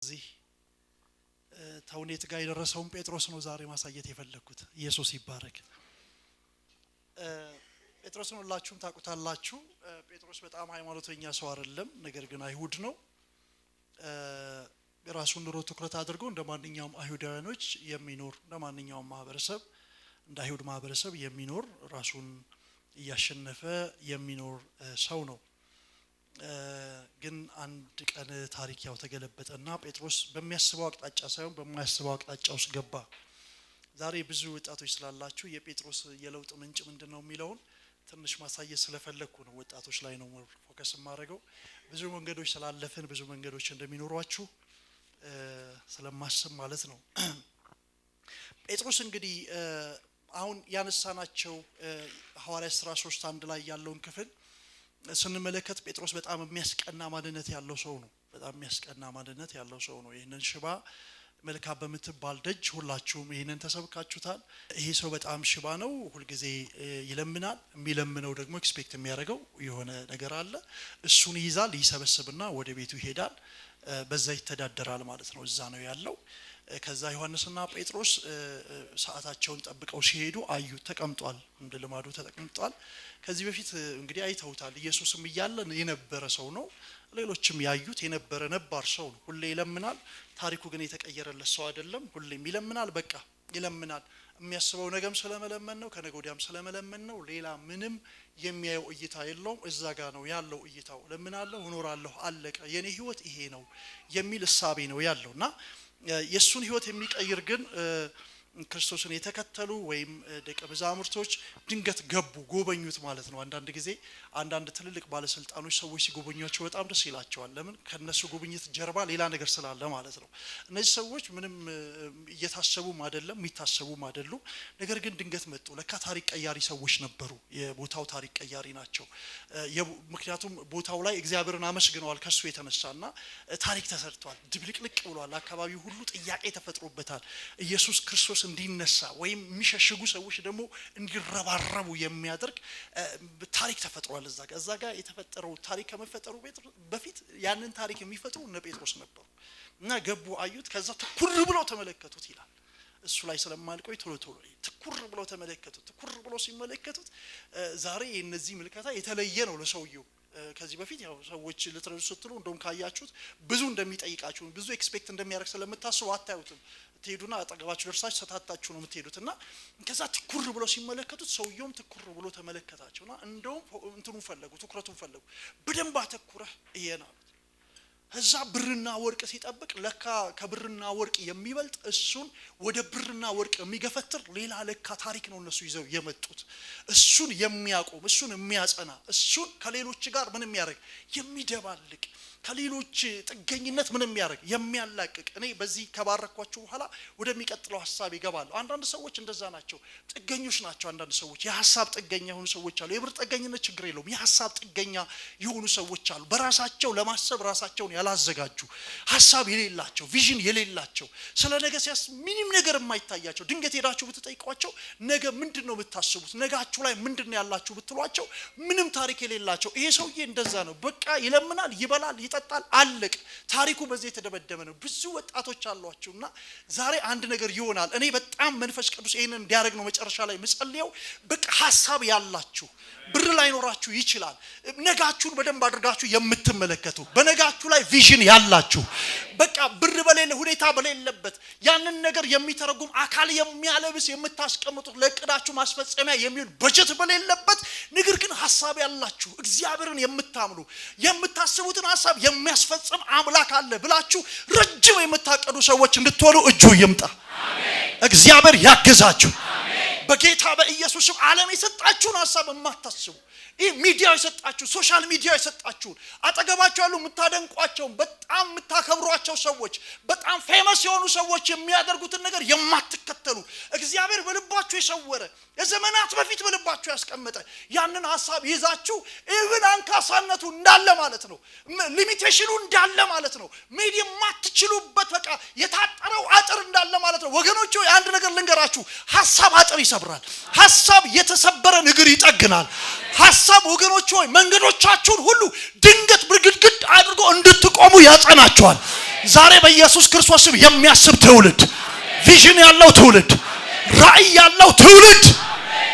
እዚህ ተውኔት ጋር የደረሰውን ጴጥሮስ ነው ዛሬ ማሳየት የፈለኩት። ኢየሱስ ይባረክ። ጴጥሮስን ሁላችሁም ታውቁታላችሁ። ጴጥሮስ በጣም ሃይማኖተኛ ሰው አይደለም፣ ነገር ግን አይሁድ ነው። የራሱን ኑሮ ትኩረት አድርጎ እንደማንኛውም አይሁዳውያኖች የሚኖር እንደማንኛውም ማህበረሰብ እንደ አይሁድ ማህበረሰብ የሚኖር ራሱን እያሸነፈ የሚኖር ሰው ነው። ግን አንድ ቀን ታሪክ ያው ተገለበጠና ጴጥሮስ በሚያስበው አቅጣጫ ሳይሆን በማያስበው አቅጣጫ ውስጥ ገባ። ዛሬ ብዙ ወጣቶች ስላላችሁ የጴጥሮስ የለውጥ ምንጭ ምንድነው የሚለውን ትንሽ ማሳየት ስለፈለኩ ነው። ወጣቶች ላይ ነው ፎከስ ማድረገው። ብዙ መንገዶች ስላለፈን ብዙ መንገዶች እንደሚኖሯችሁ ስለማስብ ማለት ነው። ጴጥሮስ እንግዲህ አሁን ያነሳናቸው ሐዋርያት ሥራ 3:1 ላይ ያለውን ክፍል ስንመለከት ጴጥሮስ በጣም የሚያስቀና ማንነት ያለው ሰው ነው። በጣም የሚያስቀና ማንነት ያለው ሰው ነው። ይሄንን ሽባ መልካም በምትባል ደጅ ሁላችሁም ይሄንን ተሰብካችሁታል። ይሄ ሰው በጣም ሽባ ነው። ሁሉ ጊዜ ይለምናል። የሚለምነው ደግሞ ኤክስፔክት የሚያደርገው የሆነ ነገር አለ። እሱን ይይዛል፣ ይሰበስብና ወደ ቤቱ ይሄዳል። በዛ ይተዳደራል ማለት ነው። እዛ ነው ያለው። ከዛ ዮሐንስና ጴጥሮስ ሰዓታቸውን ጠብቀው ሲሄዱ አዩት። ተቀምጧል፣ እንደ ልማዱ ተቀምጧል። ከዚህ በፊት እንግዲህ አይተውታል። ኢየሱስም እያለ የነበረ ሰው ነው። ሌሎችም ያዩት የነበረ ነባር ሰው ነው። ሁሌ ይለምናል። ታሪኩ ግን የተቀየረለት ሰው አይደለም። ሁሌም ይለምናል። በቃ ይለምናል። የሚያስበው ነገም ስለመለመን ነው፣ ከነገ ወዲያም ስለመለመን ነው። ሌላ ምንም የሚያየው እይታ የለውም። እዛ ጋር ነው ያለው እይታው። ለምናለሁ፣ እኖራለሁ፣ አለቀ፣ የኔ ህይወት ይሄ ነው የሚል እሳቤ ነው ያለውና የሱን ህይወት የሚቀይር ግን ክርስቶስን የተከተሉ ወይም ደቀ መዛሙርቶች ድንገት ገቡ፣ ጎበኙት ማለት ነው። አንዳንድ ጊዜ አንዳንድ ትልልቅ ባለስልጣኖች ሰዎች ሲጎበኙቸው በጣም ደስ ይላቸዋል። ለምን? ከነሱ ጉብኝት ጀርባ ሌላ ነገር ስላለ ማለት ነው። እነዚህ ሰዎች ምንም እየታሰቡም አይደለም የሚታሰቡም አይደሉም። ነገር ግን ድንገት መጡ። ለካ ታሪክ ቀያሪ ሰዎች ነበሩ። የቦታው ታሪክ ቀያሪ ናቸው። ምክንያቱም ቦታው ላይ እግዚአብሔርን አመስግነዋል ከሱ የተነሳና ታሪክ ተሰርቷል። ድብልቅልቅ ብሏል። አካባቢው ሁሉ ጥያቄ ተፈጥሮበታል። ኢየሱስ ክርስቶስ እንዲነሳ ወይም የሚሸሽጉ ሰዎች ደግሞ እንዲረባረቡ የሚያደርግ ታሪክ ተፈጥሯል። እዛ ጋር የተፈጠረው ታሪክ ከመፈጠሩ በፊት ያንን ታሪክ የሚፈጥሩ እነ ጴጥሮስ ነበሩ እና ገቡ፣ አዩት። ከዛ ትኩር ብለው ተመለከቱት ይላል። እሱ ላይ ስለማልቆይ ቶሎ ትኩር ብለው ተመለከቱት። ትኩር ብለው ሲመለከቱት ዛሬ የነዚህ ምልከታ የተለየ ነው ለሰውየው። ከዚህ በፊት ያው ሰዎች ልትረዱ ስትሉ እንደውም ካያችሁት ብዙ እንደሚጠይቃችሁ ብዙ ኤክስፔክት እንደሚያደርግ ስለምታስቡ አታዩትም። ትሄዱና አጠገባችሁ ደርሳችሁ ሰታታችሁ ነው የምትሄዱትና ከዛ ትኩር ብለው ሲመለከቱት ሰውየውም ትኩር ብሎ ተመለከታቸውና እንደውም እንትኑን ፈለጉ፣ ትኩረቱን ፈለጉ። በደንብ አተኩረህ እየና እዛ ብርና ወርቅ ሲጠብቅ ለካ ከብርና ወርቅ የሚበልጥ እሱን ወደ ብርና ወርቅ የሚገፈትር ሌላ ለካ ታሪክ ነው እነሱ ይዘው የመጡት። እሱን የሚያቆም፣ እሱን የሚያጸና፣ እሱን ከሌሎች ጋር ምንም ያደርግ የሚደባልቅ፣ ከሌሎች ጥገኝነት ምንም ያደርግ የሚያላቅቅ። እኔ በዚህ ከባረኳችሁ በኋላ ወደሚቀጥለው ሐሳብ ይገባለሁ። አንዳንድ ሰዎች እንደዛ ናቸው፣ ጥገኞች ናቸው። አንዳንድ ሰዎች የሐሳብ ጥገኛ የሆኑ ሰዎች አሉ። የብር ጥገኝነት ችግር የለውም። የሐሳብ ጥገኛ የሆኑ ሰዎች አሉ። በራሳቸው ለማሰብ ራሳቸውን ያላዘጋጁ፣ ሐሳብ የሌላቸው፣ ቪዥን የሌላቸው፣ ስለ ነገ ሲያስ ምንም ነገር የማይታያቸው። ድንገት ሄዳችሁ ብትጠይቋቸው ነገ ምንድነው የምታስቡት፣ ነጋችሁ ላይ ምንድነው ያላችሁ ብትሏቸው ምንም ታሪክ የሌላቸው። ይሄ ሰውዬ እንደዛ ነው። በቃ ይለምናል፣ ይበላል፣ ይጠጣል፣ አለቅ። ታሪኩ በዚህ የተደበደበ ነው። ብዙ ወጣቶች አሏችሁና ዛሬ አንድ ነገር ይሆናል። እኔ በጣም መንፈስ ቅዱስ ይሄንን እንዲያደርግ ነው መጨረሻ ላይ መጸልየው። በቃ ሐሳብ ያላችሁ፣ ብር ላይ ኖራችሁ ይችላል፣ ነጋችሁን በደንብ አድርጋችሁ የምትመለከቱ፣ በነጋችሁ ላይ ቪዥን ያላችሁ፣ በቃ ብር በሌለ ሁኔታ በሌለበት ያንን ነገር የሚተረጉም አካል የሚያለብስ የምታስቀምጡት ለቅዳችሁ ማስፈጸሚያ የሚሆን በጀት በሌለበት ነገር ግን ሐሳብ ያላችሁ፣ እግዚአብሔርን የምታምኑ፣ የምታስቡትን ሐሳብ የሚያስፈጽም አምላክ አለ ብላችሁ ረጅም የምታቀዱ ሰዎች እንድትሆኑ እጁ ይምጣ። አሜን። እግዚአብሔር ያግዛችሁ። በጌታ በኢየሱስም ዓለም የሰጣችሁን ሐሳብ የማታስቡ፣ ይህ ሚዲያ የሰጣችሁ፣ ሶሻል ሚዲያ የሰጣችሁ፣ አጠገባችሁ ያሉ የምታደንቋቸው፣ በጣም የምታከብሯቸው ሰዎች፣ በጣም ፌመስ የሆኑ ሰዎች የሚያደርጉትን ነገር የማትከተሉ፣ እግዚአብሔር በልባችሁ የሰወረ የዘመናት በፊት በልባችሁ ያስቀመጠ ያንን ሐሳብ ይዛችሁ ኢቭን አንካሳነቱ እንዳለ ማለት ነው፣ ሊሚቴሽኑ እንዳለ ማለት ነው፣ ሜዲ የማትችሉበት በቃ የታጠረው አጥር እንዳለ ማለት ነው። ወገኖች ሆይ አንድ ነገር ልንገራችሁ፣ ሐሳብ አጥር ይሰብራል። ሐሳብ የተሰበረ እግር ይጠግናል። ሐሳብ ወገኖች ሆይ መንገዶቻችሁን ሁሉ ድንገት ብርግድግድ አድርጎ እንድትቆሙ ያጸናችኋል። ዛሬ በኢየሱስ ክርስቶስ ስም የሚያስብ ትውልድ ቪዥን ያለው ትውልድ ራእይ ያለው ትውልድ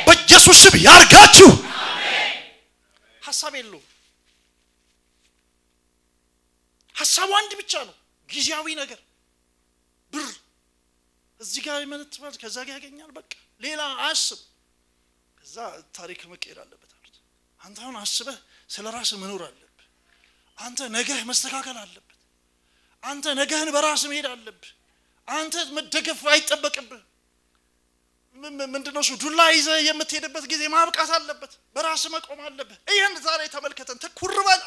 በኢየሱስ ስም ያርጋችሁ ሐሳብ የለው ሐሳቡ አንድ ብቻ ነው ጊዜያዊ ነገር ብር እዚህ ጋር ይመጣል ከዛ ጋር ያገኛል በቃ ሌላ አስብ ከዛ ታሪክ መቀየር አለበት አንተ አሁን አስበህ ስለራስ መኖር አለበት አንተ ነገህ መስተካከል አለበት አንተ ነገህን በራስ መሄድ አለበት አንተ መደገፍ አይጠበቅብህ ምንድነው ዱላ ይዘህ የምትሄድበት ጊዜ ማብቃት አለበት በራስ መቆም አለበት ይሄን ዛሬ ተመልከተን ተኩርበል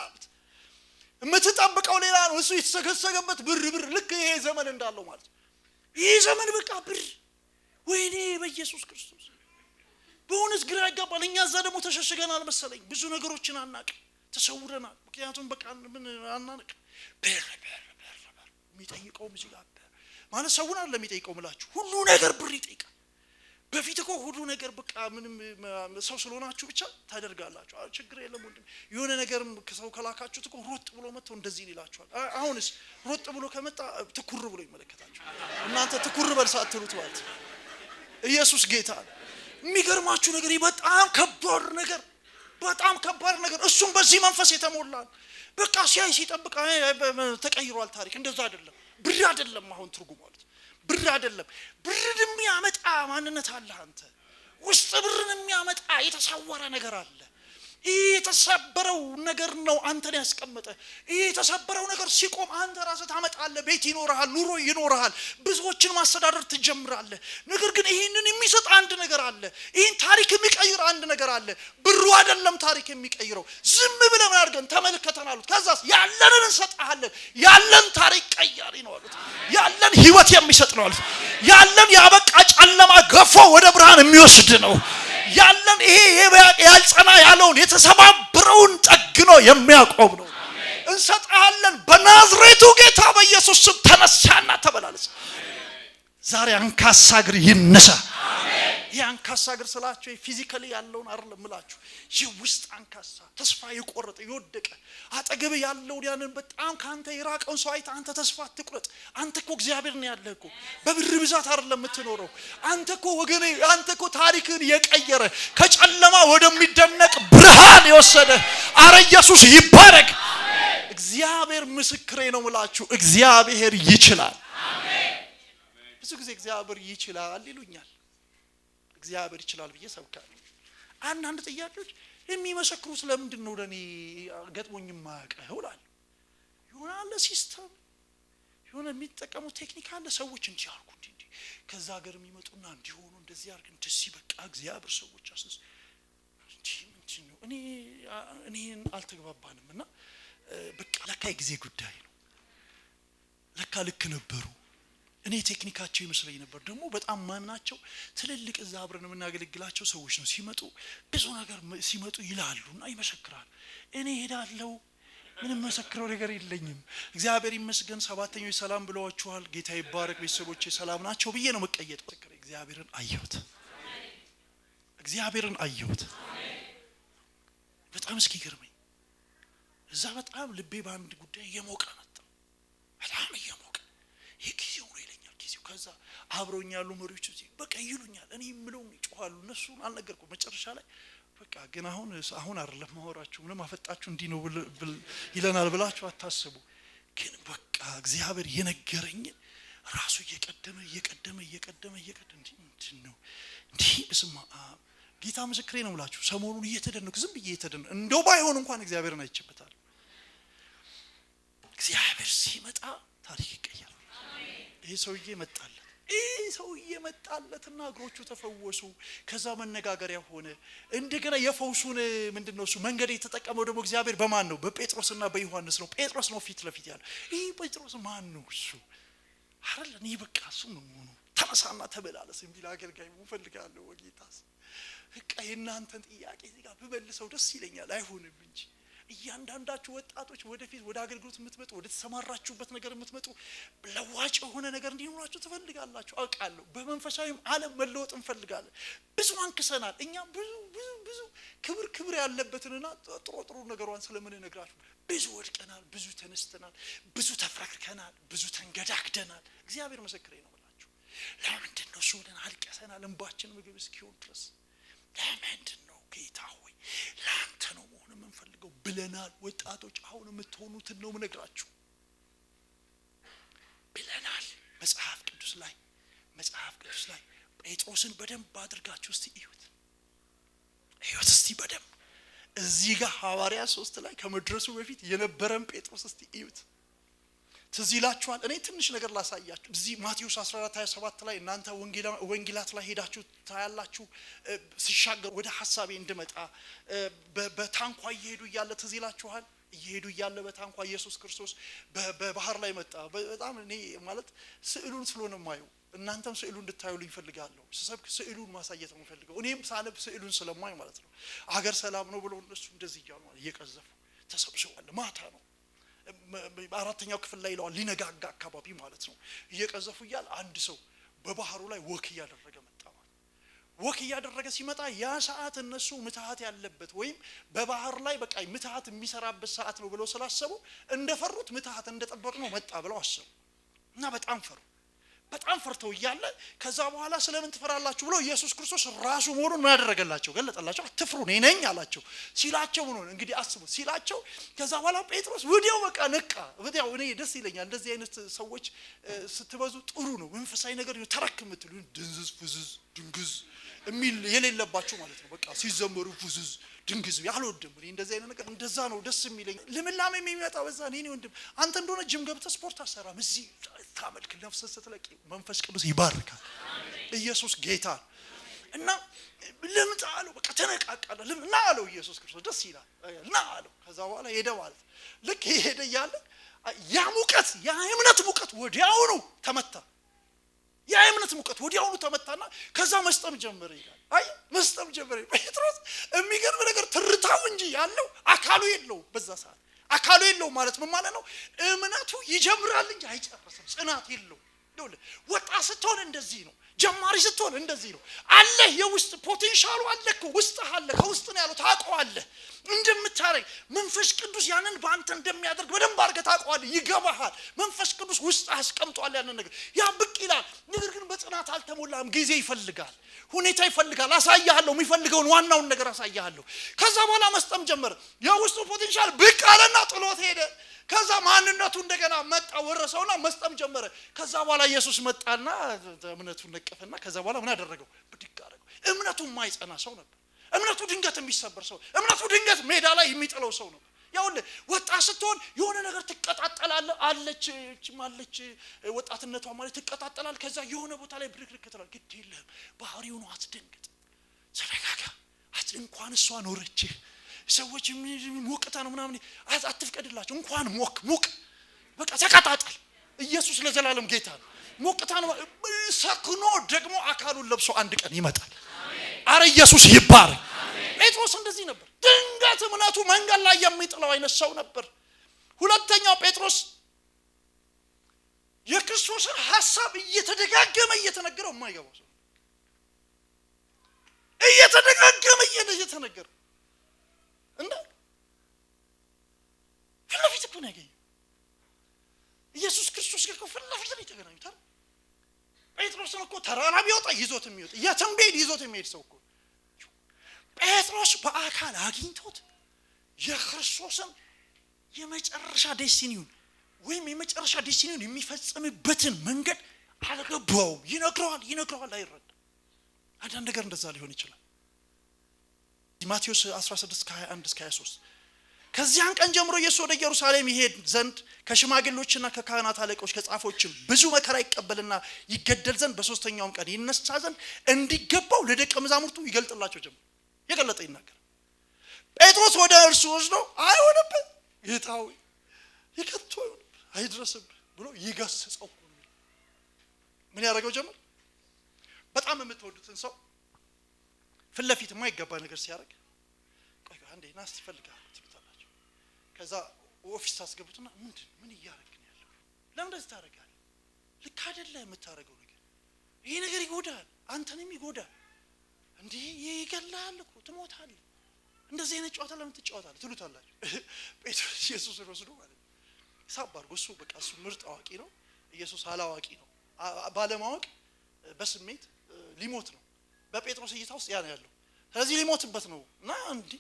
የምትጠብቀው ሌላ ነው እሱ የተሰገሰገበት ብር ልክ ይሄ ዘመን እንዳለው ማለት ይሄ ዘመን በቃ ብር ወይኔ በኢየሱስ ክርስቶስ በእውነት ግራ ያጋባል እኛ እዛ ደግሞ ተሸሽገናል መሰለኝ ብዙ ነገሮችን አናውቅ ተሰውረናል ምክንያቱም በቃ ምን አናውቅ ብር የሚጠይቀው እዚህ ጋር ማለት ሰውን አለ የሚጠይቀው ምላችሁ ሁሉ ነገር ብር ይጠይቃል በፊት እኮ ሁሉ ነገር በቃ ምንም ሰው ስለሆናችሁ ብቻ ታደርጋላችሁ ችግር የለም ወንድም የሆነ ነገርም ከሰው ከላካችሁት እኮ ሮጥ ብሎ መጥቶ እንደዚህ ይላችኋል አሁንስ ሮጥ ብሎ ከመጣ ትኩር ብሎ ይመለከታችሁ እናንተ ትኩር በል ሳትሉት ማለት ኢየሱስ ጌታ የሚገርማችሁ ነገር በጣም ከባድ ነገር እሱም በዚህ መንፈስ የተሞላ በቃ ሲያይ ሲጠብቅ ተቀይሯል ታሪክ እንደዛ አይደለም ብር አይደለም አሁን ትርጉም ማለት ብር አይደለም ብርን የሚያመጣ ማንነት አለ አንተ ውስጥ ብርን የሚያመጣ የተሰወረ ነገር አለ የተሰበረው ነገር ነው አንተን ያስቀመጠ የተሰበረው ነገር ሲቆም አንተ ራስህ ታመጣለህ ቤት ይኖርሃል ኑሮ ይኖርሃል ብዙዎችን ማስተዳደር ትጀምራለህ ነገር ግን ይሄንን የሚሰጥ አንድ ነገር አለ ይሄን ታሪክ የሚቀይር አንድ ነገር አለ ብሩ አይደለም ታሪክ የሚቀይረው ዝም ብለን አድርገን ተመልከተን አሉት ከዛስ ያለንን እንሰጣለን ያለን ታሪክ ቀያሪ ነው አሉት ያለን ህይወት የሚሰጥ ነው አሉት ያለን ያበቃ ጨለማ ገፎ ወደ ብርሃን የሚወስድ ነው ያለን ይሄ ያልጸና ያለውን የተሰባበረውን ጠግኖ የሚያቆም ነው እንሰጣለን በናዝሬቱ ጌታ በኢየሱስ ስም ተነሳና ተበላለጽ ዛሬ አንካሳ እግር ይነሳ አሜን ያንካሳ እግር ስላችሁ ፊዚካሊ ያለውን አይደለም ምላችሁ የውስጥ አንካሳ ተስፋ የቆረጠ ይወደቀ አጠገብ ያለው ያንን በጣም ካንተ ይራቀውን ሰው አይተ አንተ ተስፋ አትቁረጥ አንተ እኮ እግዚአብሔር ነው ያለህ በብር ብዛት አይደለም የምትኖረው አንተ እኮ ወገኔ አንተ እኮ ታሪክን የቀየረ ከጨለማ ወደሚደነቅ ብርሃን የወሰደ አረ ኢየሱስ ይባረክ አሜን እግዚአብሔር ምስክሬ ነው ምላችሁ እግዚአብሔር ይችላል አሜን ብዙ ጊዜ እግዚአብሔር ይችላል ይሉኛል እግዚአብሔር ይችላል ብዬ ሰብካለሁ አንድ ጥያቄዎች የሚመሰክሩ ስለምንድን ነው ለኔ ገጥሞኝ ማቀው ይላል ይሆናል ሲስተም ይሆነ የሚጠቀሙ ቴክኒክ አለ ሰዎች እንዲያርጉ እንዲ ከዛ ሀገር የሚመጡና እንዲሆኑ እንደዚህ አርግ እንደዚህ በቃ እግዚአብሔር ሰዎች አስስ እንጂ ነው እኔን አልተግባባንምና በቃ ለካ ጊዜ ጉዳይ ነው ለካ ልክ ነበሩ እኔ ቴክኒካቸው ይመስለኝ ነበር ደግሞ በጣም ማምናቸው ትልልቅ እዛ አብረን የምናገለግላቸው ሰዎች ነው ሲመጡ ብዙ ነገር ሲመጡ ይላሉና ይመሰክራሉ እኔ ሄዳለሁ ምንም መሰክረው ነገር የለኝም እግዚአብሔር ይመስገን ሰባተኞች ሰላም ብለዋችኋል ጌታ ይባረክ ቤተሰቦቼ ሰላም ናቸው ብዬ ነው መቀየጥ እግዚአብሔርን አየሁት በጣም እስኪገርመኝ እዛ በጣም ልቤ ባንድ ጉዳይ የሞቀ መጣ በጣም የሞቀ የጊዜው ነው ይለኛል ጊዜው ከዛ አብሮኝ ያሉ መሪዎች በቃ ይሉኛል እኔ ምለው ይጮሃሉ እነሱን አልነገርኩም መጨረሻ ላይ በቃ ግን አሁን አይደለም ማወራችሁ ምንም አፈጣችሁ እንዲ ነው ይለናል ብላችሁ አታስቡ ግን በቃ እግዚአብሔር የነገረኝ ራሱ እየቀደመ እንዴ እስማ ጌታ ምስክሬ ነው ብላችሁ ሰሞኑን እየተደነኩ ዝም ብዬ እየተደነኩ እንደው ባይሆን እንኳን እግዚአብሔርን አይችበታል እግዚአብሔር ሲመጣ ታሪክ ይቀየራል ይሄ ሰውዬ መጣለትና እግሮቹ ተፈወሱ ከዛ መነጋገሪያ ሆነ እንደገና የፈውሱን ምንድነው እሱ መንገድ የተጠቀመው ደግሞ እግዚአብሔር በማን ነው በጴጥሮስና በዮሐንስ ነው ጴጥሮስ ነው ፊት ለፊት ያለው ይሄ ጴጥሮስ ማን ነው እሱ አይደለም ይሄ በቃ እሱ ነው ተነሳና ተበላለስ እንዲል አገልጋይ ፈልጋለሁ ወጌታስ በቃ የናንተን ጥያቄ እዚህ ጋር በመልሰው ደስ ይለኛል አይሆንም እንጂ እያንዳንዳችሁ ወጣቶች ወደፊት ወደ አገልግሎት የምትመጡ ወደ ተሰማራችሁበት ነገር የምትመጡ ለዋጭ የሆነ ነገር እንዲኖራችሁ ትፈልጋላችሁ አውቃለሁ በመንፈሳዊም ዓለም መለወጥ እንፈልጋለን ብዙ አንክሰናል እኛ ብዙ ክብር ያለበትንና ጥሩ ነገሯን ስለምን ነግራችሁ ብዙ ወድቀናል፣ ብዙ ተነስተናል፣ ብዙ ተፍረክርከናል፣ ብዙ ተንገዳግደናል። እግዚአብሔር መሰክሬ ነው ብላችሁ ለምንድን ነው ሱልን አልቀሰናል እንባችን ምግብ እስኪሆን ድረስ ለምንድን ነው ጌታ ሆይ ላንተ ነው መሆን የምንፈልገው ብለናል። ወጣቶች አሁን የምትሆኑትን ነው የምነግራችሁ ብለናል። መጽሐፍ ቅዱስ ላይ ጴጥሮስን በደንብ አድርጋችሁ እስቲ እዩት እስቲ በደንብ እዚህ ጋር ሐዋርያ 3 ላይ ከመድረሱ በፊት የነበረን ጴጥሮስ እስቲ እዩት። ትዝ ይላችኋል። እኔ ትንሽ ነገር ላሳያችሁ። እዚህ ማቴዎስ 14:27 ላይ እናንተ ወንጌላት ላይ ሄዳችሁ ታያላችሁ። ሲሻገር ወደ ሐሳቤ እንድመጣ በታንኳ እየሄዱ እያለ ትዝ ይላችኋል። እየሄዱ እያለ በታንኳ ኢየሱስ ክርስቶስ በባህር ላይ መጣ። በጣም እኔ ማለት ስዕሉን ስለሆነ ማየው እናንተም ስዕሉን እንድታዩልኝ ፈልጋለሁ። ሰብክ ስዕሉን ማሳየት ነው ፈልገው እኔም ሳነብ ስዕሉን ስለማይ ማለት ነው። አገር ሰላም ነው ብለው እነሱ እንደዚህ እያሉ እየቀዘፉ ተሰብስበዋል። ማታ ነው። አራተኛው ክፍል ላይ ይላል ሊነጋጋ አካባቢ ማለት ነው። እየቀዘፉ እያለ አንድ ሰው በባህሩ ላይ ወክ እያደረገ መጣ ማለት ወክ እያደረገ ሲመጣ ያ ሰዓት እነሱ ምትሃት ያለበት ወይም በባህር ላይ በቃ ምትሃት የሚሰራበት ሰዓት ነው ብለው ስላሰቡ እንደፈሩት ምትሃት እንደጠበቅነው መጣ ብለው አሰቡ እና በጣም ፈርተው እያለ ከዛ በኋላ ስለምን ትፈራላችሁ ብሎ ኢየሱስ ክርስቶስ ራሱ መሆኑን ምን ያደረገላቸው ገለጠላቸው። አትፍሩ እኔ ነኝ አላቸው። ሲላቸው ምን ሆነ እንግዲህ አስቡት። ሲላቸው ከዛ በኋላ ጴጥሮስ ወዲያው በቃ ነቃ። ወዲያው እኔ ደስ ይለኛል እንደዚህ አይነት ሰዎች ስትበዙ ጥሩ ነው። መንፈሳዊ ነገር ተረክ የምትሉ ድንዝዝ ፍዝዝ ድንግዝ የሚል የሌለባችሁ ማለት ነው። በቃ ሲዘመሩ ፍዝዝ ድንግዝ ያልወድም እኔ እንደዚህ አይነት ነገር እንደዛ ነው ደስ የሚለኝ። ለምላም የሚመጣው በዛ እኔ ወንድም አንተ እንደሆነ ጅም ገብተህ ስፖርት አሰራም እዚህ ታመልክ ነፍስ ስትለቅ መንፈስ ቅዱስ ይባርካል። ኢየሱስ ጌታ እና ለምጣ አለው። በቃ ተነቃቃለ ለምና አለው ኢየሱስ ክርስቶስ ደስ ይላል እና አለው። ከዛ በኋላ ሄደ ማለት ልክ ሄደ እያለ ያ ሙቀት ያ እምነት ሙቀት ወዲያውኑ ተመታ። ያ እምነት ሙቀት ወዲያውኑ ተመታና ከዛ መስጠም ጀመረ ይላል። አይ መስጠም ጀመረ። ጴጥሮስ የሚገርም ነገር ትርታው እንጂ ያለው አካሉ የለው። በዛ ሰዓት አካሉ የለው ማለት ምን ማለት ነው? እምነቱ ይጀምራል እንጂ አይጨርስም። ጽናት የለው። ወጣ ስትሆን እንደዚህ ነው። ጀማሪ ስትሆን እንደዚህ ነው። አለ የውስጥ ፖቴንሻሉ አለኩ ውስጥ አለ ከውስጥ ነው ያለው ታውቀዋለህ እንደምታረግ መንፈስ ቅዱስ ያንን ባንተ እንደሚያደርግ በደንብ አድርገህ ታውቀዋለህ። ይገባሃል። መንፈስ ቅዱስ ውስጥ አስቀምጧል ያንን ነገር ያ ብቅ ይላል። ነገር ግን በጽናት አልተሞላም። ጊዜ ይፈልጋል፣ ሁኔታ ይፈልጋል። አሳያለሁ የሚፈልገውን ዋናውን ነገር አሳያለሁ። ከዛ በኋላ መስጠም ጀመረ። የውስጡ ፖቴንሻል ብቅ አለና ጥሎት ሄደ። ከዛ ማንነቱ እንደገና መጣ ወረሰውና መስጠም ጀመረ። ከዛ በኋላ ኢየሱስ መጣና እምነቱን ነቀፈና ከዛ በኋላ ምን አደረገው? ብድግ አደረገው። እምነቱ የማይጸና ሰው ነበር። እምነቱ ድንገት የሚሰበር ሰው፣ እምነቱ ድንገት ሜዳ ላይ የሚጥለው ሰው ነበር። ያውልህ ወጣ ስትሆን የሆነ ነገር ትቀጣጣላለህ። አለች ወጣትነቷ ማለት ትቀጣጣላል። ከዛ የሆነ ቦታ ላይ ብርክርክ ትላለህ። ግድ የለህም ባህሪው ነው። አትደንግጥ፣ ተረጋጋ። እንኳን እሷ ኖረች ሰዎች ሞቅታ ነው ምናምን አትፍቀድላቸው። እንኳን ሞቅ በቃ ተቀጣጣል። ኢየሱስ ለዘላለም ጌታ ነው። ሞቅታ ነው ሰክኖ ደግሞ አካሉን ለብሶ አንድ ቀን ይመጣል። አረ ኢየሱስ ይባረክ። ጴጥሮስ እንደዚህ ነበር። ድንገት እምነቱ መንገድ ላይ የሚጥለው አይነት ሰው ነበር። ሁለተኛው ጴጥሮስ የክርስቶስን ሐሳብ እየተደጋገመ እየተነገረው የማይገባው ሰው እየተደጋገመ እየተነገረ እንደ ፍለፊት እኮ ነው ያገኘው ኢየሱስ ክርስቶስ ጋር ፍለፊት ነው የተገናኙት። ጴጥሮስን እኮ ተራራ ቢወጣ ይዞት የሚወጣ የትንቢት ይዞት የሚሄድ ሰው እኮ ጴጥሮስ በአካል አግኝቶት የክርስቶስን የመጨረሻ ዴስቲኒውን ወይም የመጨረሻ ዴስቲኒውን የሚፈጽምበትን መንገድ አልገባው። ይነግረዋል አይረዳም። አንዳንድ ነገር እንደዛ ሊሆን ይችላል። ማቴዎስ 16:21-23 ከዚያን ቀን ጀምሮ ኢየሱስ ወደ ኢየሩሳሌም ይሄድ ዘንድ ከሽማግሌዎችና ከካህናት አለቆች ከጻፎችም ብዙ መከራ ይቀበልና ይገደል ዘንድ በሶስተኛውም ቀን ይነሳ ዘንድ እንዲገባው ለደቀ መዛሙርቱ ይገልጥላቸው ጀመረ። የገለጠ ይናገር። ጴጥሮስ ወደ እርሱ ወስዶ አይሆንብህ ጌታው ይከቶ አይድረስብህ ብሎ ይገስጸው። ምን ያደርገው ጀመር? በጣም የምትወዱትን ሰው ፍለፊት የማይገባ ነገር ሲያደርግ ቆይ አንዴ ናስ ይፈልጋል ትሉታላችሁ። ከዛ ኦፊስ ታስገቡትና ምን እያደረግህ ነው ያለው? ለምን እንደዚህ ታደርጋለህ? ልክ አይደለም የምታደርገው ነገር። ይሄ ነገር ይጎዳል፣ አንተንም ይጎዳል። እንዴ ይገላል እኮ ትሞታለህ። እንደዚህ አይነት ጨዋታ ለምን ትጫወታለህ ትሉታላችሁ። ጴጥሮስ ኢየሱስን ወስዶ ማለት ሳባርጎ እሱ በቃ እሱ ምርጥ አዋቂ ነው፣ ኢየሱስ አላዋቂ ነው። ባለማወቅ በስሜት ሊሞት ነው። በጴጥሮስ እይታ ውስጥ ያ ነው ያለው። ስለዚህ ሊሞትበት ነው እና እንዴ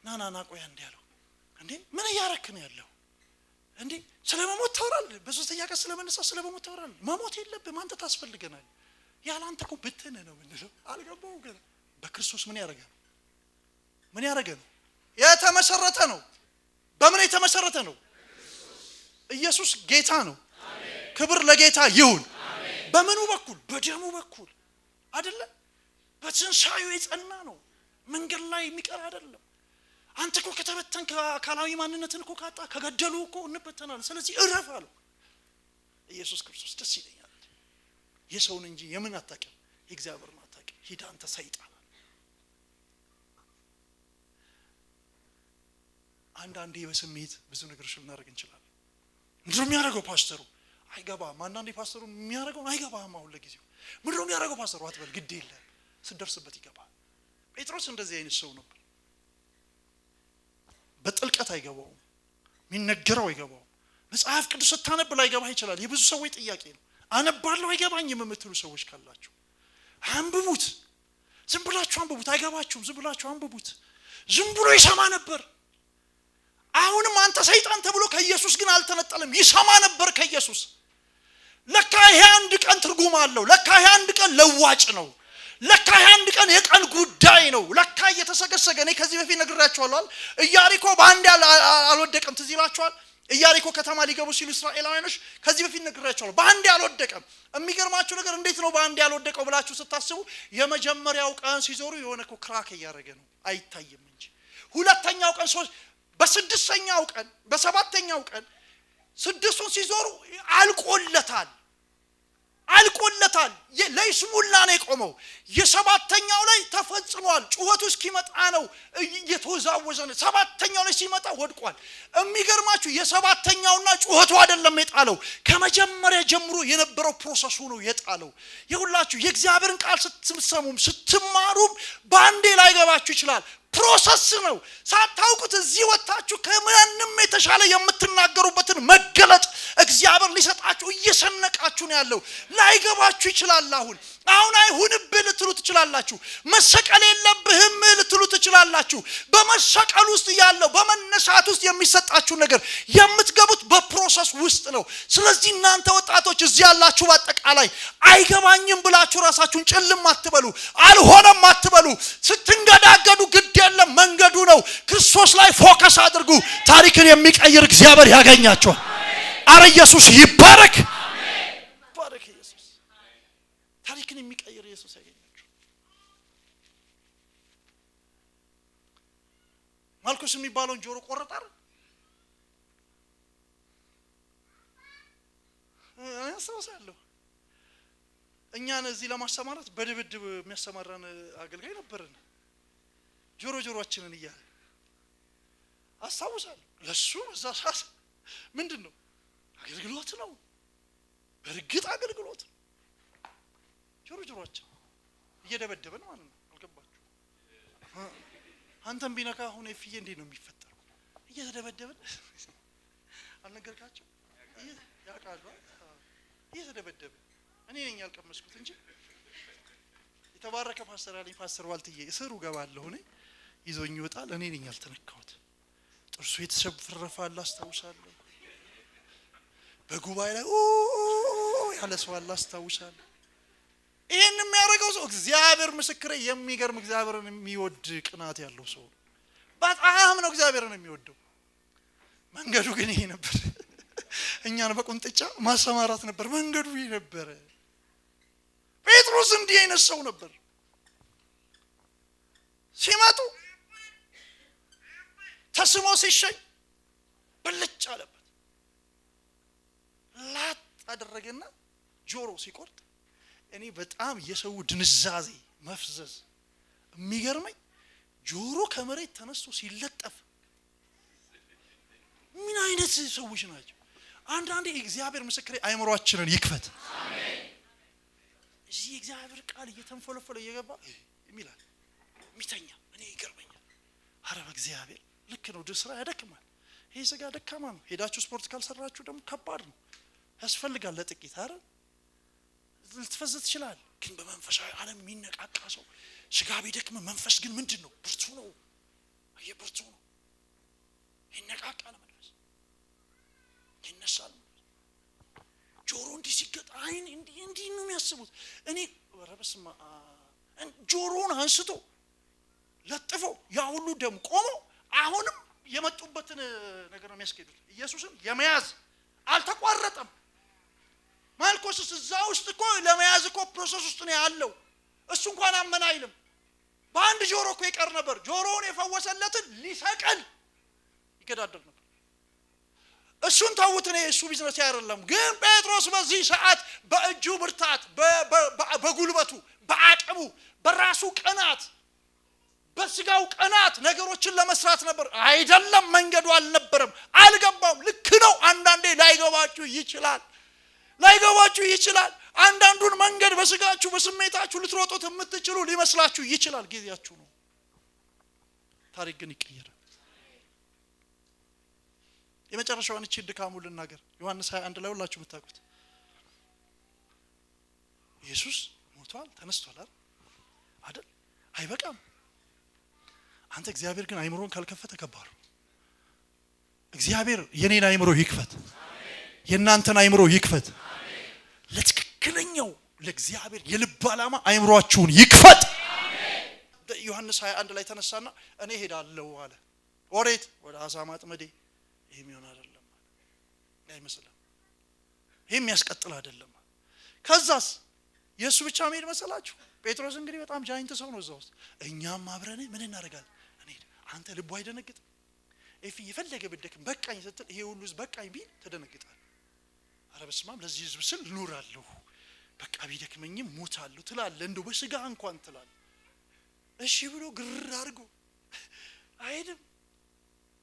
ና ቆይ አንዴ ያለው እንዴ ምን እያረክ ነው ያለው እንዴ ስለመሞት ታወራለህ? በሶስተኛ ቀን ስለመነሳት ስለመሞት ታወራለህ? መሞት የለብህም አንተ ታስፈልገናል። ያለ አንተ እኮ ብትነ ነው ምንድነው? አልገባውም ገና በክርስቶስ ምን ያረጋ ነው? ምን ያረጋ ነው? የተመሰረተ ነው። በምን የተመሰረተ ነው? ኢየሱስ ጌታ ነው። አሜን። ክብር ለጌታ ይሁን። አሜን። በምኑ በኩል? በደሙ በኩል አይደለ? በትንሳኤው የጸና ነው። መንገድ ላይ የሚቀር አይደለም። አንተ እኮ ከተበተንክ አካላዊ ማንነትን እኮ ካጣ ከገደሉ እኮ እንበተናለን። ስለዚህ እረፍ አለው ኢየሱስ ክርስቶስ። ደስ ይለኛል። የሰውን እንጂ የምን አታውቅም፣ የእግዚአብሔርን አታውቅም። ሂድ አንተ ሰይጣን። አንዳንዴ በስሜት ብዙ ነገሮች ልናደርግ እንችላለን። ምንድን ነው የሚያደርገው ፓስተሩ? አይገባም። አንዳንዴ ፓስተሩ የሚያደርገውን አይገባም። አሁን ለጊዜው ምንድን ነው የሚያደርገው ፓስተሩ አትበል፣ ግድ የለም ስትደርስበት ይገባል። ጴጥሮስ እንደዚህ አይነት ሰው ነበር። በጥልቀት አይገባውም፣ የሚነገረው አይገባውም። መጽሐፍ ቅዱስ ስታነብ ላይገባህ ይችላል። የብዙ ሰዎች ጥያቄ ነው። አነባለሁ አይገባኝም የምትሉ ሰዎች ካላችሁ አንብቡት። ዝም ብላችሁ አንብቡት። አይገባችሁም? ዝም ብላችሁ አንብቡት። ዝም ብሎ ይሰማ ነበር። አሁንም አንተ ሰይጣን ተብሎ ከኢየሱስ ግን አልተነጠለም። ይሰማ ነበር ከኢየሱስ። ለካ ይሄ አንድ ቀን ትርጉም አለው። ለካ ይሄ አንድ ቀን ለዋጭ ነው። ለካ ይሄ አንድ ቀን የቀን ጉዳይ ነው። ለካ እየተሰገሰገ እኔ ከዚህ በፊት ነግራችኋለሁ። ኢያሪኮ በአንድ አልወደቀም። ትዝ ይላችኋል? ኢያሪኮ ከተማ ሊገቡ ሲሉ እስራኤላውያኖች ከዚህ በፊት ነግራችኋለሁ። በአንድ አልወደቀም። የሚገርማችሁ ነገር እንዴት ነው በአንድ ያልወደቀው ብላችሁ ስታስቡ የመጀመሪያው ቀን ሲዞሩ የሆነ እኮ ክራክ እያደረገ ነው አይታይም እንጂ። ሁለተኛው ቀን በስድስተኛው ቀን በሰባተኛው ቀን ስድስቱን ሲዞሩ አልቆለታል። ለይስሙላ ነው የቆመው። የሰባተኛው ላይ ተፈጽሟል። ጩኸቱ እስኪመጣ ነው እየተወዛወዘ ነው። ሰባተኛው ላይ ሲመጣ ወድቋል። የሚገርማችሁ የሰባተኛውና ጩኸቱ አይደለም የጣለው፣ ከመጀመሪያ ጀምሮ የነበረው ፕሮሰሱ ነው የጣለው። ይሁላችሁ የእግዚአብሔርን ቃል ስትሰሙም ስትማሩም ባንዴ ላይ ገባችሁ ይችላል። ፕሮሰስ ነው። ሳታውቁት እዚህ ወጣችሁ ከማንም የተሻለ የምትናገሩበትን መገለጥ እግዚአብሔር ሊሰጣችሁ እየሰነቃችሁ ነው ያለው። ላይገባችሁ ይችላል። አሁን አይሁንብህ ልትሉ ትችላላችሁ። መሰቀል የለብህም ልትሉ ትችላላችሁ። በመሰቀል ውስጥ ያለው በመነሳት ውስጥ የሚሰጣችሁ ነገር የምትገቡት በፕሮሰስ ውስጥ ነው። ስለዚህ እናንተ ወጣቶች እዚህ ያላችሁ በአጠቃላይ አይገባኝም ብላችሁ ራሳችሁን ጭልም አትበሉ፣ አልሆነም አትበሉ። ስትንገዳገዱ ግድ የለም መንገዱ ነው። ክርስቶስ ላይ ፎከስ አድርጉ። ታሪክን የሚቀይር እግዚአብሔር ያገኛችኋል። አረ ኢየሱስ ይባረክ። ባረክ ኢየሱስ። ታሪክን የሚቀይር ኢየሱስ ያገኛችኋል። ማልኮስ የሚባለውን ጆሮ ቆረጣር አያስታውሳለሁ። እኛን እዚህ ለማሰማራት በድብድብ የሚያሰማራን አገልጋይ ነበርን። ጆሮአችንን እያለ አስታውሳለሁ። ለሱ እዛ ሰዓት ምንድነው አገልግሎት ነው፣ በርግጥ አገልግሎት ነው። ጆሮአችን እየደበደበን ማለት ነው። አልገባችሁ? አንተም ቢነካ አሁን እፍዬ እንዴት ነው የሚፈጠረው? እየተደበደበን አልነገርካቸው? ያቃሉ እየተደበደበን እኔ ነኝ ያልቀመስኩት እንጂ የተባረከ ፓስተር አለኝ። ፓስተር ዋልትዬ እስሩ ገባለሁ እኔ ይዞኝ ይወጣል። እኔ ነኝ ያልተነካሁት። ጥርሱ የተሸፈረፈ አስታውሳለሁ። በጉባኤ ላይ ያለ ሰው አስታውሳለሁ። ይሄን የሚያደርገው ሰው እግዚአብሔር ምስክሬ የሚገርም እግዚአብሔርን የሚወድ ቅናት ያለው ሰው በጣም ነው እግዚአብሔርን የሚወደው። መንገዱ ግን ይሄ ነበር። እኛን በቁንጥጫ ማሰማራት ነበር መንገዱ ይሄ ነበር። ጴጥሮስ እንዲህ አይነት ሰው ነበር። ሲመጡ ተስሞ ሲሸኝ ብልጭ አለበት። ላጥ አደረገና ጆሮ ሲቆርጥ እኔ በጣም የሰው ድንዛዜ መፍዘዝ የሚገርመኝ ጆሮ ከመሬት ተነስቶ ሲለጠፍ ምን አይነት ሰዎች ናቸው? አንዳንዴ እግዚአብሔር ምስክሬ አይምሮአችንን ይክፈት። አሜን። እዚህ እግዚአብሔር ቃል እየተንፈለፈለ እየገባ ይላል ሚተኛ እኔ ይገርመኛል። አረ እግዚአብሔር ልክ ነው። ስራ ያደክማል። ይሄ ስጋ ደካማ ነው። ሄዳችሁ ስፖርት ካልሰራችሁ ደግሞ ከባድ ነው፣ ያስፈልጋል ለጥቂት አይደል ልትፈዘት ይችላል። ግን በመንፈሳዊ ዓለም የሚነቃቃ ሰው ስጋ ቢደክም መንፈስ ግን ምንድነው? ብርቱ ነው። ብርቱ ነው። ይነቃቃል፣ መንፈስ ይነሳል። ጆሮ እንዲህ ሲገጥ አይን እንዲህ ነው የሚያስቡት። እኔ ወረበስማ ጆሮውን አንስቶ ለጥፎ ያ ሁሉ ደም ቆሞ አሁንም የመጡበትን ነገር ነው የሚያስኬዱት። ኢየሱስን የመያዝ አልተቋረጠም። ማልኮስስ እዛ ውስጥ እኮ ለመያዝ እኮ ፕሮሰስ ውስጥ ነው ያለው። እሱ እንኳን አመን አይልም። በአንድ ጆሮ እኮ ይቀር ነበር። ጆሮውን የፈወሰለትን ሊሰቀል ይገዳደር ነበር። እሱን ተውት፣ ነው እሱ ቢዝነስ አይደለም። ግን ጴጥሮስ በዚህ ሰዓት በእጁ ብርታት፣ በጉልበቱ፣ በአቅሙ፣ በራሱ ቅናት፣ በስጋው ቅናት ነገሮችን ለመስራት ነበር። አይደለም መንገዱ አልነበረም፣ አልገባም። ልክ ነው። አንዳንዴ ላይገባችሁ ይችላል። አንዳንዱን መንገድ በስጋችሁ በስሜታችሁ ልትሮጡት የምትችሉ ሊመስላችሁ ይችላል። ጊዜያችሁ ነው። ታሪክ ግን ይቀየራል። የመጨረሻውን እቺ ድካሙ ልናገር። ዮሐንስ 21 ላይ ሁላችሁ የምታውቁት ኢየሱስ ሞቷል ተነስቷል አይደል? አይበቃም። አንተ እግዚአብሔር ግን አይምሮን ካልከፈተ ከባድ ነው። እግዚአብሔር የኔን አይምሮ ይክፈት፣ የእናንተን አይምሮ ይክፈት። ለትክክለኛው ለእግዚአብሔር የልብ ዓላማ አይምሮአችሁን ይክፈት። ዮሐንስ 21 ላይ ተነሳና እኔ ሄዳለሁ አለ። ወዴት? ወደ አሳ ማጥመዴ። ይሄም ይሆን አይደለም አይመስልም። ይሄም ያስቀጥል አይደለም። ከዛስ ኢየሱስ ብቻ መሄድ መሰላችሁ? ጴጥሮስ እንግዲህ በጣም ጃይንት ሰው ነው። እዛው ውስጥ እኛም አብረን ምን እናደርጋለን? እንሂድ። አንተ ልቡ አይደነግጥም? እፊ የፈለገ ብደክም በቃኝ ስትል ይሄ ሁሉ በቃኝ ቢል ተደነግጣል። አረ በስማም ለዚህ ህዝብ ስል ኑራለሁ፣ በቃ ቢደክመኝም ሞታለሁ ትላለህ። እንደው በስጋ እንኳን ትላለህ። እሺ ብሎ ግር አድርጎ አይሄድም።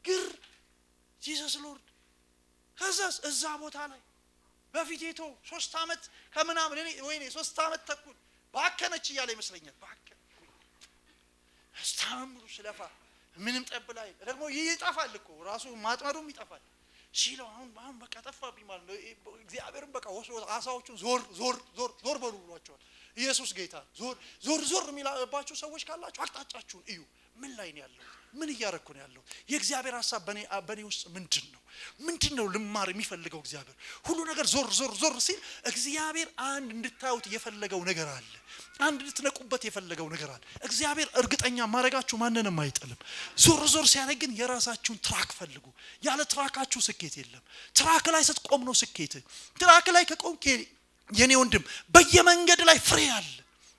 ግር ጂሰስ ሎርድ። ከዛስ እዛ ቦታ ላይ በፊቴቶ 3 አመት ከምናምን እኔ ወይኔ 3 አመት ተኩል ባከነች እያለ ይመስለኛል። ባከነ አስተምሩ ስለፋ ምንም ጠብ ላይ ደግሞ ይጠፋል እኮ ራሱ ማጥመዱም ይጠፋል ሲለው አሁን በቃ ጠፋብኝ ማለት ነው። እግዚአብሔርም በቃ አሳዎቹን ዞር በሉ ብሏቸዋል። ኢየሱስ ጌታ ዞር የሚላባችሁ ሰዎች ካላችሁ አቅጣጫችሁን እዩ። ምን ላይ ነው ያለው? ምን እያረኩ ነው ያለው? የእግዚአብሔር ሐሳብ በኔ ውስጥ ምንድነው ልማር የሚፈልገው? እግዚአብሔር ሁሉ ነገር ዞር ሲል እግዚአብሔር አንድ እንድታዩት የፈለገው ነገር አለ። አንድ እንድትነቁበት የፈለገው ነገር አለ። እግዚአብሔር እርግጠኛ ማረጋችሁ ማንንም አይጥልም። ዞር ሲያደርግ ግን የራሳችሁን ትራክ ፈልጉ። ያለ ትራካችሁ ስኬት የለም። ትራክ ላይ ስትቆም ነው ስኬት። ትራክ ላይ ከቆምክ የኔ ወንድም በየመንገድ ላይ ፍሬ አለ።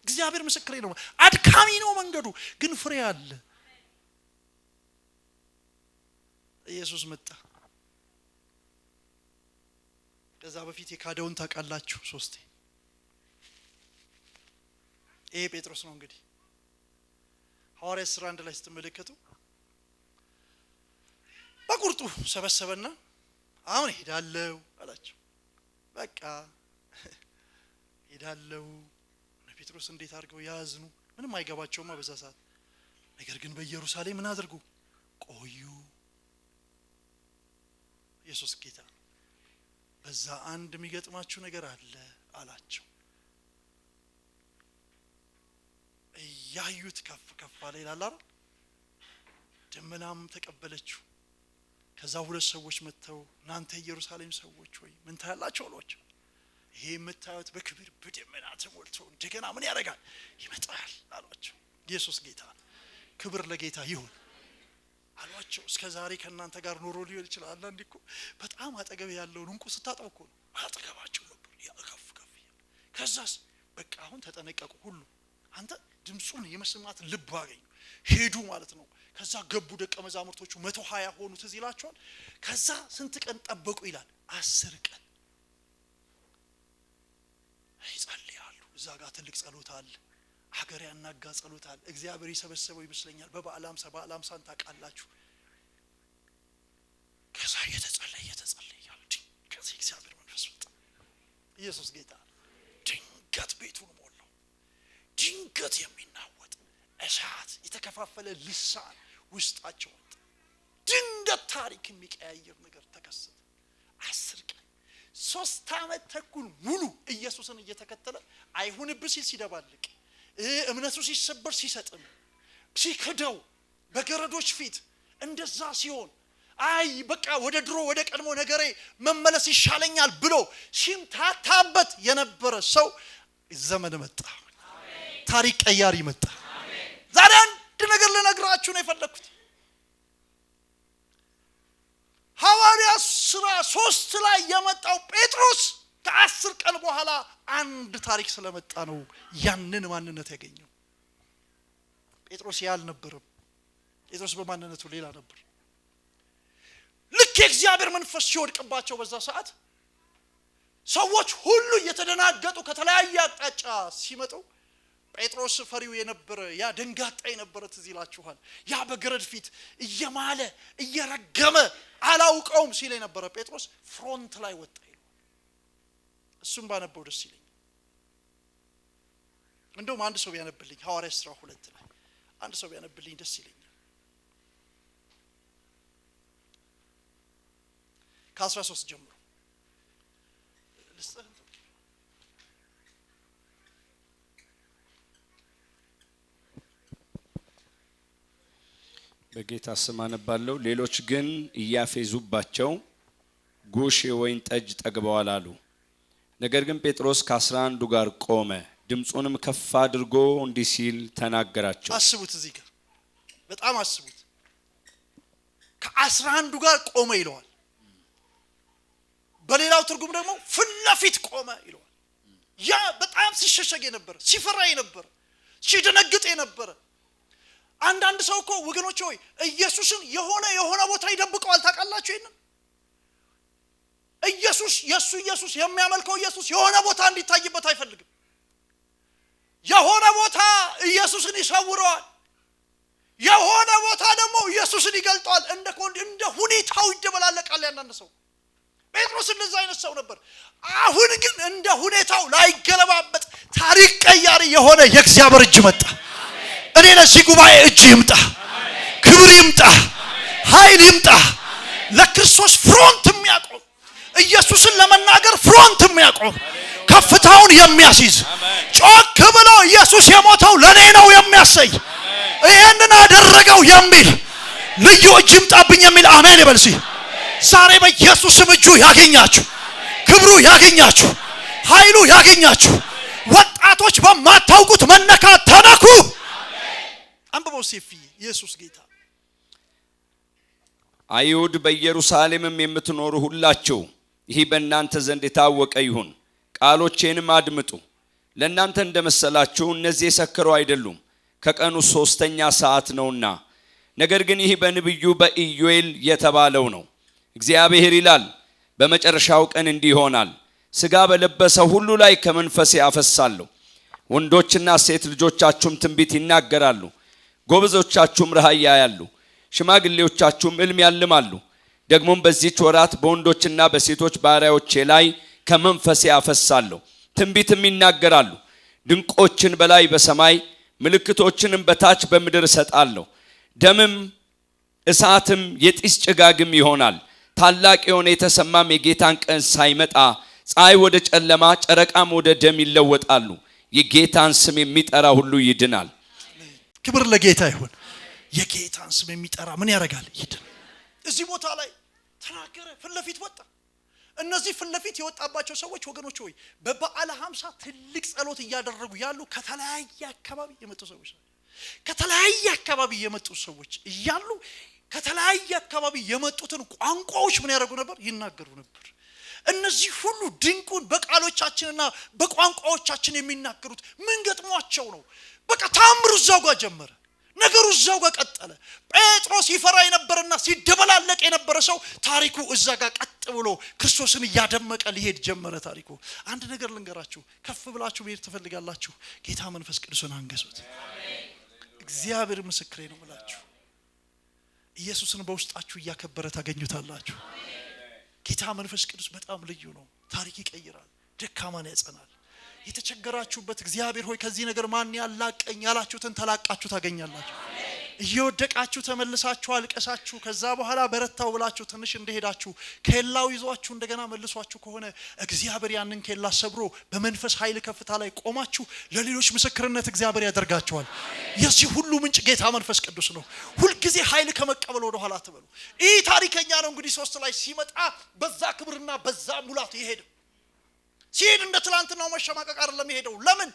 እግዚአብሔር ምስክሬ ነው። አድካሚ ነው መንገዱ፣ ግን ፍሬ አለ። ኢየሱስ መጣ። ከዛ በፊት የካደውን ታውቃላችሁ 3 ይሄ ጴጥሮስ ነው። እንግዲህ ሐዋርያት ሥራ 1 ላይ ስትመለከቱ በቁርጡ ሰበሰበና አሁን ሄዳለሁ አላቸው። በቃ ሄዳለሁ። ጴጥሮስ እንዴት አድርገው ያዝኑ? ምንም አይገባቸውማ በዛ ሰዓት። ነገር ግን በኢየሩሳሌም ምን አድርጉ? ቆዩ። ኢየሱስ ጌታ። በዛ አንድ የሚገጥማችሁ ነገር አለ አላቸው። ያዩት ከፍ አለ ይላል አይደል? ደመናም ተቀበለችው። ከዛ 2 ሰዎች መተው እናንተ ኢየሩሳሌም ሰዎች ሆይ ምን ታያላችሁ አሏቸው። ይሄ የምታዩት በክብር በደመና ተሞልቶ እንደገና ምን ያደርጋል? ይመጣል አሏቸው። ኢየሱስ ጌታ። ክብር ለጌታ ይሁን አሏቸው። እስከ ዛሬ ከእናንተ ጋር ኖሮ ሊሆን ይችላል። አንዳንዴ እኮ በጣም አጠገብ ያለውን እንቁ ስታጠው እኮ ነው አጠገባቸው ነበር። ያ ከፍ ከዛስ በቃ አሁን ተጠነቀቁ ሁሉ። አንተ ድምጹን የመስማት ልብ አገኙ። ሄዱ ማለት ነው። ከዛ ገቡ ደቀ መዛሙርቶቹ 120 ሆኑ። ትዝ ይላችኋል። ከዛ ስንት ቀን ጠበቁ ይላል? 10 ቀን ይጸልያሉ። እዛ ጋር ትልቅ ጸሎት አለ። ሀገር ያናጋ ጸሎት አለ። እግዚአብሔር ይሰበሰበው ይመስለኛል። በበዓል ሃምሳን ታውቃላችሁ። ከዛ እየተጸለየ ከዚህ እግዚአብሔር መንፈስ ወጣ። ኢየሱስ ጌታ። ድንገት ቤቱን ሞላው። ድንገት የሚናወጥ እሳት፣ የተከፋፈለ ልሳን ውስጣቸው ድንገት ታሪክ የሚቀያየር ነገር ተከሰተ። 10 ቀን 3 ዓመት ተኩል ሙሉ ኢየሱስን እየተከተለ አይሁንብህ ሲል ሲደባልቅ፣ እምነቱ ሲሰበር ሲሰጥም፣ ሲከደው በገረዶች ፊት እንደዛ ሲሆን አይ በቃ ወደ ድሮ ወደ ቀድሞ ነገሬ መመለስ ይሻለኛል ብሎ ሲምታታበት የነበረ ሰው ዘመን መጣ። ታሪክ ቀያሪ መጣ። ዛሬ አንድ ነገር ልነግራችሁ ነው የፈለኩት። ሐዋርያት ሥራ 3 ላይ የመጣው ጴጥሮስ ከ10 ቀን በኋላ አንድ ታሪክ ስለመጣ ነው ያንን ማንነት ያገኘው። ጴጥሮስ ያልነበረም። ጴጥሮስ በማንነቱ ሌላ ነበር። ልክ የእግዚአብሔር መንፈስ ሲወድቅባቸው በዛ ሰዓት ሰዎች ሁሉ እየተደናገጡ ከተለያየ አቅጣጫ ሲመጡ ጴጥሮስ ፈሪው የነበረ ያ ደንጋጣ የነበረ ትዝ ይላችኋል። ያ በገረድ ፊት እየማለ እየረገመ አላውቀውም ሲል የነበረ ጴጥሮስ ፍሮንት ላይ ወጣ ይላል። እሱም ባነበው ደስ ይለኛል። እንደውም አንድ ሰው ያነብልኝ ሐዋርያት ሥራ 2 ላይ አንድ ሰው ያነብልኝ ደስ ይለኛል። ከ13 ጀምሮ በጌታ ስም አነባለሁ። ሌሎች ግን እያፌዙባቸው ጉሽ የወይን ጠጅ ጠግበዋል አሉ። ነገር ግን ጴጥሮስ ከ11 ጋር ቆመ፣ ድምፁንም ከፍ አድርጎ እንዲህ ሲል ተናገራቸው። አስቡት፣ እዚህ ጋር በጣም አስቡት። ከ11 ጋር ቆመ ይለዋል። በሌላው ትርጉም ደግሞ ፊት ለፊት ቆመ ይለዋል። ያ በጣም ሲሸሸግ የነበረ፣ ሲፈራ የነበረ፣ ሲደነግጥ የነበረ። አንዳንድ ሰው እኮ ወገኖች ሆይ ኢየሱስን የሆነ ቦታ ይደብቀዋል። ታውቃላችሁ ይሄንን? ኢየሱስ የሚያመልከው ኢየሱስ የሆነ ቦታ እንዲታይበት አይፈልግም። የሆነ ቦታ ኢየሱስን ይሰውረዋል፣ የሆነ ቦታ ደግሞ ኢየሱስን ይገልጠዋል። እንደ ሁኔታው ይደበላለቃል ያንዳንድ ሰው። ጴጥሮስ እንደዛ አይነት ሰው ነበር። አሁን ግን እንደ ሁኔታው ላይገለባበጥ ታሪክ ቀያሪ የሆነ የእግዚአብሔር እጅ መጣ። እኔ ለዚህ ጉባኤ እጅ ይምጣ፣ ክብር ይምጣ፣ ኃይል ይምጣ። ለክርስቶስ ፍሮንት የሚያቆም ኢየሱስን ለመናገር ፍሮንት የሚያቆም ከፍታውን የሚያስይዝ ጮክ ብሎ ኢየሱስ የሞተው ለኔ ነው የሚያሰይ ይሄንን አደረገው የሚል ልዩ እጅ ይምጣብኝ የሚል አሜን ይበልሲ። ዛሬ በኢየሱስ ስም እጁ ያገኛችሁ፣ ክብሩ ያገኛችሁ፣ ኃይሉ ያገኛችሁ። ወጣቶች በማታውቁት መነካት ተነኩ። አንብበው ሲፊ ኢየሱስ ጌታ። አይሁድ በኢየሩሳሌምም የምትኖሩ ሁላችሁ ይህ በእናንተ ዘንድ የታወቀ ይሁን፣ ቃሎቼንም አድምጡ። ለእናንተ እንደመሰላችሁ እነዚህ የሰከሩ አይደሉም፣ ከቀኑ 3ኛ ሰዓት ነውና። ነገር ግን ይህ በነቢዩ በኢዮኤል የተባለው ነው። እግዚአብሔር ይላል፣ በመጨረሻው ቀን እንዲህ ይሆናል፣ ሥጋ በለበሰ ሁሉ ላይ ከመንፈሴ አፈሳለሁ። ወንዶችና ሴት ልጆቻችሁም ትንቢት ይናገራሉ፣ ጎበዞቻችሁም ራእይ ያያሉ፣ ሽማግሌዎቻችሁም ሕልም ያልማሉ። ደግሞም በዚህች ወራት በወንዶችና በሴቶች ባሪያዎቼ ላይ ከመንፈሴ አፈሳለሁ፣ ትንቢትም ይናገራሉ። ድንቆችን በላይ በሰማይ ምልክቶችንም በታች በምድር እሰጣለሁ። ደምም እሳትም የጢስ ጭጋግም ይሆናል። ታላቅ የሆነ የተሰማም የጌታን ቀን ሳይመጣ ፀሐይ ወደ ጨለማ ጨረቃም ወደ ደም ይለወጣሉ። የጌታን ስም የሚጠራ ሁሉ ይድናል። ክብር ለጌታ ይሁን። የጌታን ስም የሚጠራ ምን ያደርጋል? ይድን። እዚህ ቦታ ላይ ተናገረ፣ ፊት ለፊት ወጣ። እነዚህ ፊት ለፊት የወጣባቸው ሰዎች ወገኖች ሆይ በበዓለ 50 ትልቅ ጸሎት እያደረጉ ያሉ ከተለያየ አካባቢ የመጡ ሰዎች ናቸው። ከተለያየ አካባቢ የመጡ ሰዎች እያሉ ከተለያየ አካባቢ የመጡትን ቋንቋዎች ምን ያደርጉ ነበር? ይናገሩ ነበር። እነዚህ ሁሉ ድንቁን በቃሎቻችንና በቋንቋዎቻችን የሚናገሩት ምን ገጥሟቸው ነው? በቃ ታምሩ እዛው ጋር ጀመረ፣ ነገሩ እዛው ጋር ቀጠለ። ጴጥሮስ ይፈራ የነበረና ሲደበላለቅ የነበረ ሰው ታሪኩ እዛ ጋር ቀጥ ብሎ ክርስቶስን እያደመቀ ሊሄድ ጀመረ ታሪኩ። አንድ ነገር ልንገራችሁ፣ ከፍ ብላችሁ መሄድ ትፈልጋላችሁ? ጌታ መንፈስ ቅዱስን አንገሱት። እግዚአብሔር ምስክሬ ነው ብላችሁ ኢየሱስን በውስጣችሁ እያከበረ ታገኙታላችሁ። ጌታ መንፈስ ቅዱስ በጣም ልዩ ነው። ታሪክ ይቀይራል፣ ደካማን ያጸናል። የተቸገራችሁበት እግዚአብሔር ሆይ ከዚህ ነገር ማን ያላቀኝ ያላችሁትን ተላቃችሁ ታገኛላችሁ። እየወደቃችሁ ተመልሳችሁ አልቀሳችሁ ከዛ በኋላ በረታው ብላችሁ ትንሽ እንደሄዳችሁ ከላው ይዟችሁ እንደገና መልሷችሁ ከሆነ እግዚአብሔር ያንን ከላ ሰብሮ በመንፈስ ኃይል ከፍታ ላይ ቆማችሁ ለሌሎች ምስክርነት እግዚአብሔር ያደርጋችኋል። የዚህ ሁሉ ምንጭ ጌታ መንፈስ ቅዱስ ነው። ሁሉ ጊዜ ኃይል ከመቀበል ወደ ኋላ አትበሉ። ይህ ታሪከኛ ነው። እንግዲህ 3 ላይ ሲመጣ በዛ ክብርና በዛ ሙላት ይሄድ ሲሄድ እንደ ትላንትናው መሸማቀቅ አይደለም ይሄደው። ለምን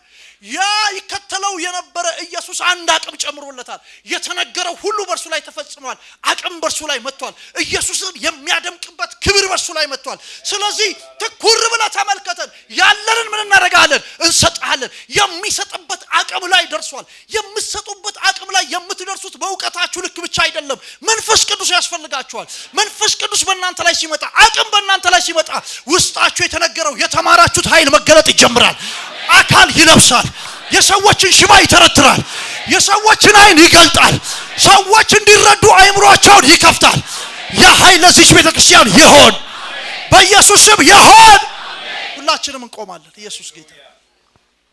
ያ ይከተለው የነበረ ኢየሱስ አንድ አቅም ጨምሮለታል። የተነገረው ሁሉ በርሱ ላይ ተፈጽሟል። አቅም በርሱ ላይ መጥቷል። ኢየሱስን የሚያደምቅበት ክብር በርሱ ላይ መጥቷል። ስለዚህ ትኩር ብለህ ተመልከተን። ያለንን ምን እናደርጋለን? እንሰጣለን። የሚሰጥበት አቅም ላይ ደርሷል። የምትሰጡበት አቅም ላይ የምትደርሱት በእውቀታችሁ ልክ ብቻ አይደለም። መንፈስ ቅዱስ ያስፈልጋችኋል። መንፈስ ቅዱስ በእናንተ ላይ ሲመጣ፣ አቅም በእናንተ ላይ ሲመጣ ውስጣችሁ የተነገረው የተማራችሁት ኃይል መገለጥ ይጀምራል። አካል ይለብሳል። የሰዎችን ሽባ ይተረትራል። የሰዎችን አይን ይገልጣል። ሰዎች እንዲረዱ አይምሮአቸውን ይከፍታል። ያ ኃይል ለዚህ ቤተክርስቲያን ይሆን በኢየሱስ ስም ይሆን። ሁላችንም እንቆማለን። ኢየሱስ ጌታ